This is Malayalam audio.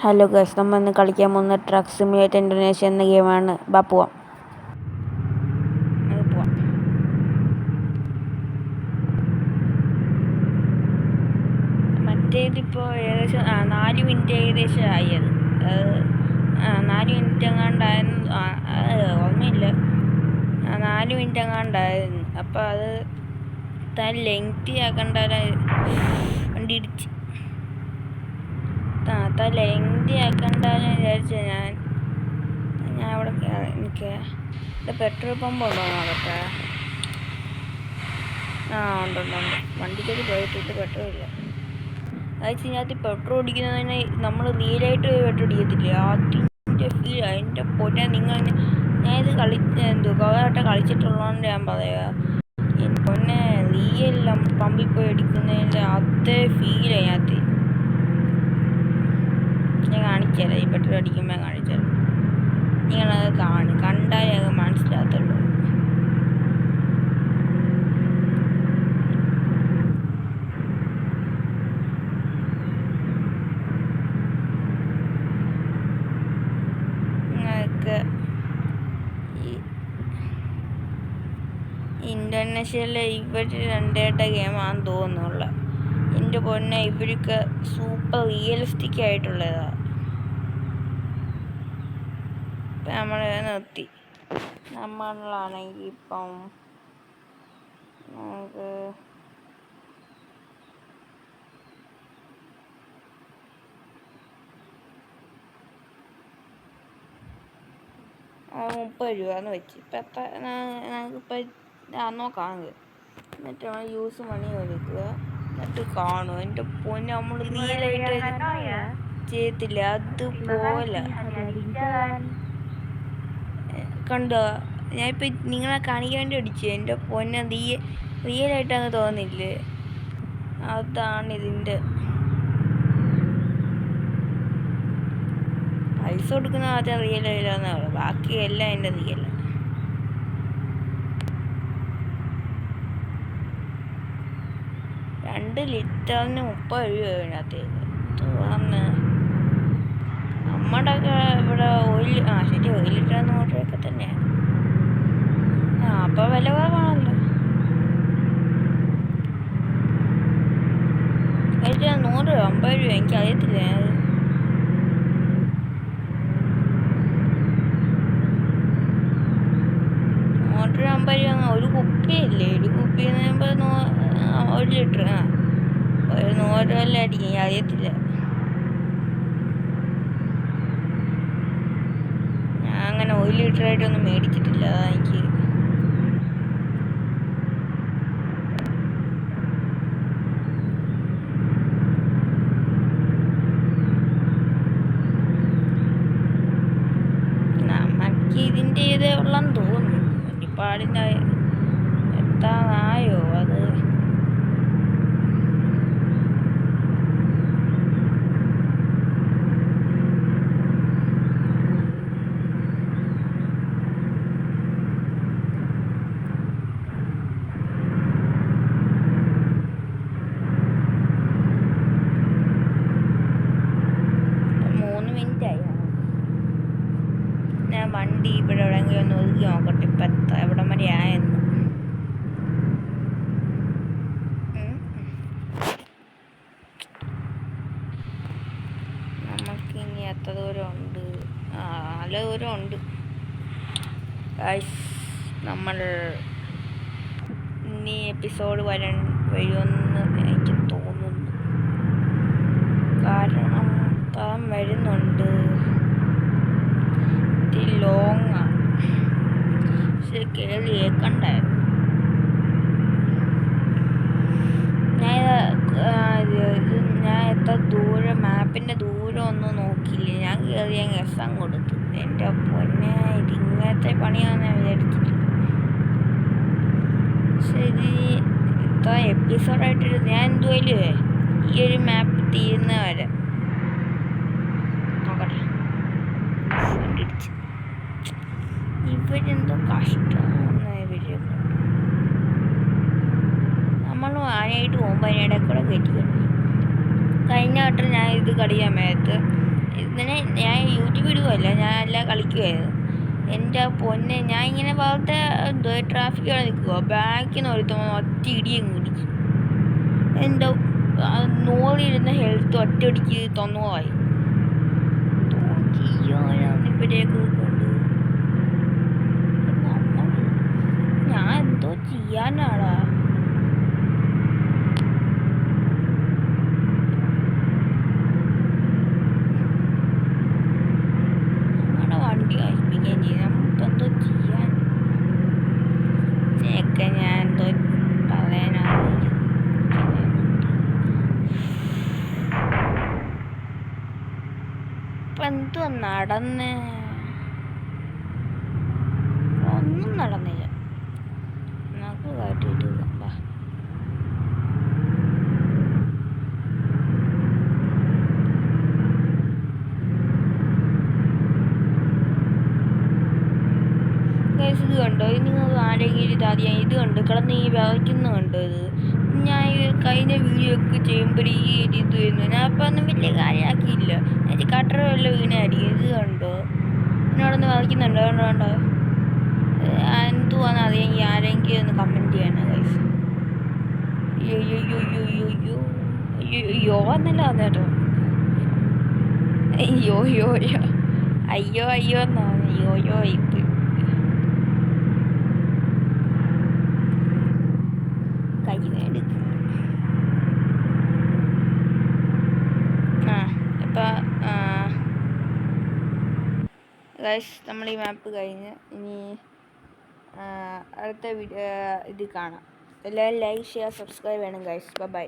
ഹലോ ഗൈസ്, നമ്മൾ ഇന്ന് കളിക്കാൻ പോകുന്ന ട്രക്ക് സിമുലേറ്റർ ഇൻഡോനേഷ്യ എന്ന ഗെയിമാണ്. പോവാം. മറ്റേതിപ്പോൾ ഏകദേശം 4 മിനിറ്റ് ഏകദേശം ആയത്. 4 മിനിറ്റ് എങ്ങാണ്ടായിരുന്നു, ഓർമ്മയില്ല. 4 മിനിറ്റ് എങ്ങാണ്ടായിരുന്നു. അപ്പോൾ അത് ലെങ്തി ആക്കണ്ടാല വണ്ടി ഇടിച്ച് ലെങ്തി ആക്കണ്ടെന്ന് വിചാരിച്ചു. ഞാൻ അവിടെ എനിക്ക് പെട്രോൾ പമ്പ് ഉണ്ടോ നോക്കട്ടെ. ഉണ്ട്. വണ്ടിക്കൊക്കെ പോയിട്ടിട്ട് പെട്രോൾ ഇല്ല. അതായത് ഇതിനകത്ത് പെട്രോൾ അടിക്കുന്നതിന് നമ്മൾ നീലായിട്ട് പെട്രോൾ അടിക്കത്തില്ലേ, അതിൻ്റെ ഫീൽ. അതിൻ്റെ പൊന്നെ നിങ്ങൾ ഞാനിത് കുറേ വട്ടം കളിച്ചിട്ടുള്ളതുകൊണ്ട് ഞാൻ പറയാം. പൊന്നെ നീയെല്ലാം പമ്പിൽ പോയി അടിക്കുന്നതിൻ്റെ അതേ ഫീൽ അതിനകത്ത്. ഞാൻ കാണിച്ചുതരാം, ഈ പെട്രോൾ അടിക്കുമ്പോൾ കാണിച്ചുതരാം. നിങ്ങളത് കണ്ടാലേ അത് മനസ്സിലാകത്തുള്ളൂ. നിങ്ങൾക്ക് ഇൻഡോനേഷ്യയിലെ ഇവർ രണ്ടേട്ട ഗെയിമാണെന്ന് തോന്നുന്നുള്ള. എൻ്റെ പൊന്നെ ഇവർക്ക് സൂപ്പർ റിയലിസ്റ്റിക് ആയിട്ടുള്ളതാണ്. ഇപ്പം നമ്മൾ നിർത്തി. നമ്മളാണെങ്കിൽ ഇപ്പം നമുക്ക് $30 വെച്ച് ഇപ്പം എത്ര ഞങ്ങൾക്കിപ്പോൾ നോക്കാം. എന്നിട്ട് നമ്മൾ യൂസ് മണി കൊടുക്കുക. എന്നിട്ട് കാണും. എൻ്റെ പൊന്നെ നമ്മൾ റിയലായിട്ട് ചെയ്യത്തില്ല അതുപോലെ. കണ്ടോ, ഞാനിപ്പോൾ നിങ്ങളെ കാണിക്കാൻ വേണ്ടി അടിച്ചു. എൻ്റെ പൊന്നെ റിയലായിട്ടങ്ങ് തോന്നില്ലേ? അതാണ് ഇതിൻ്റെ. പൈസ കൊടുക്കുന്ന മാത്രം റിയലായില്ലെന്നേ ഉള്ളൂ, ബാക്കിയെല്ലാം എൻ്റെ റിയലാണ്. $2 ലിറ്ററിന് $30 അതിനകത്തേക്ക്. വന്ന് നമ്മുടെയൊക്കെ ഇവിടെ ശരി, $1 ലിറ്ററിന് $100 തന്നെയാണ്. അപ്പോൾ വില കുറവാണല്ലോ. $100 എനിക്കറിയത്തില്ല. $150 ഒരു കുപ്പിയില്ലേ? ഒരു കുപ്പി എന്ന് പറയുമ്പോൾ 1 ലിറ്റർ. ഒരു $100 അടിക്കും, ഞാൻ അറിയത്തില്ല. ഞാൻ അങ്ങനെ 1 ലിറ്ററായിട്ടൊന്നും മേടിച്ചിട്ടില്ല. അതാ എനിക്ക് ഇതിൻ്റെ ഇതേ ഉള്ളെന്ന് തോന്നുന്നു. ഒരുപാടിൻ്റെ എത്താനായോ അത്? ഞാൻ വണ്ടി ഇവിടെ എവിടെയെങ്കിലും ഒന്ന് ഒതുക്കി നോക്കട്ടെ. ഇപ്പം എവിടം വരെ ആയെന്ന്. നമുക്കിനി എത്ര ദൂരം ഉണ്ട്? നല്ല ദൂരം ഉണ്ട്. നമ്മൾ ഇനി എപ്പിസോഡ് വരുമെന്ന് എനിക്ക് തോന്നുന്നു. കാരണം താൻ വരുന്നുണ്ട്. ലോങ്ങാണ്, പക്ഷെ കേൾവി കേൾക്കണ്ടായിരുന്നു. ഞാൻ എത്ര ദൂരം, മാപ്പിൻ്റെ ദൂരം ഒന്നും നോക്കിയില്ല. ഞാൻ കയറി അങ്ങ് എസം കൊടുത്തു. എൻ്റെ പൊന്നെ, ഇതിങ്ങനത്തെ പണിയാണെന്ന് ഞാൻ വിചാരിച്ചിട്ട്. ശരി, ഇത്ര എപ്പിസോഡായിട്ടൊരു ഞാൻ എന്തുവല്ലേ ഈ ഒരു മാപ്പ് തീരുന്ന വരെ നോക്കട്ടെ. ഇവരെന്തോ കഷ്ടമാണ്. നമ്മൾ ആനായിട്ട് പോകുമ്പോൾ അതിനിടെ കൂടെ കയറ്റി. കഴിഞ്ഞ വട്ടം ഞാൻ ഇത് കളിക്കാൻ മേത്ത് ഇതിന് ഞാൻ യൂട്യൂബ് ഇടുകയല്ല, ഞാൻ എല്ലാം കളിക്കുമായിരുന്നു. എൻ്റെ പൊന്നെ, ഞാൻ ഇങ്ങനെ ഭാഗത്തെ എന്തോ ട്രാഫിക്കാണ് നിൽക്കുക, ബാക്കിൽ നിന്ന് ഒരുത്തവണ ഒറ്റ ഇടിയും ഇടിച്ചു. എന്തോ നൂറിരുന്ന ഹെൽത്ത് ഒറ്റയടിക്ക് തൊണ്ണൂറായി. ഇവരെയൊക്കെ കൊണ്ട് ഞാൻ എന്തോ ചെയ്യാനാടാ. നമ്മുടെ വണ്ടി കഴിപ്പിക്കുകയും ചെയ്യും. നമ്മളിപ്പോൾ എന്തോ ചെയ്യാൻ ഒക്കെ ഞാൻ എന്തോ പറയാനാണ്. ഇപ്പം എന്തോ നടന്ന് ഒന്നും നടന്നില്ല. നമുക്ക് കാട്ടിട്ട് കണ്ടാ ഇത് കണ്ടോ, നിങ്ങൾ ആരെങ്കിലും ഇതാദ്യം ഇത് കണ്ട് കിടന്ന് ഈ വിളയ്ക്കുന്ന കണ്ടോ? ഇത് ഞാൻ കഴിഞ്ഞ വീഡിയോ ഒക്കെ ചെയ്യുമ്പോൾ ഈ ഇത് വരുന്നു. ഞാൻ അപ്പം ഒന്നും വലിയ കാര്യമാക്കിയില്ല. എനിക്ക് കട്ടറ വല്ല വീണായിരിക്കും. ഇത് കണ്ടോ, എന്നോടൊന്ന് വിളയ്ക്കുന്നുണ്ടോ? കണ്ടോ കണ്ടോ, എന്തുവാന്ന് അറിയാമെങ്കിൽ ആരെങ്കിലും ഒന്ന് കമൻറ്റ് ചെയ്യണം ഗൈസ്. അയ്യോ എന്നല്ല കേട്ടോ, അയ്യോ എന്നാണ് ഇപ്പ് കൈ വേണ്ടി. ഇപ്പം ഗൈസ്, നമ്മൾ ഈ മാപ്പ് കഴിഞ്ഞ് ഇനി അടുത്ത വീഡിയോ ഇത് കാണാം. എല്ലാവരും ലൈക്ക്, ഷെയർ, സബ്സ്ക്രൈബ് ചെയ്യണം ഗൈസ്. ബൈ.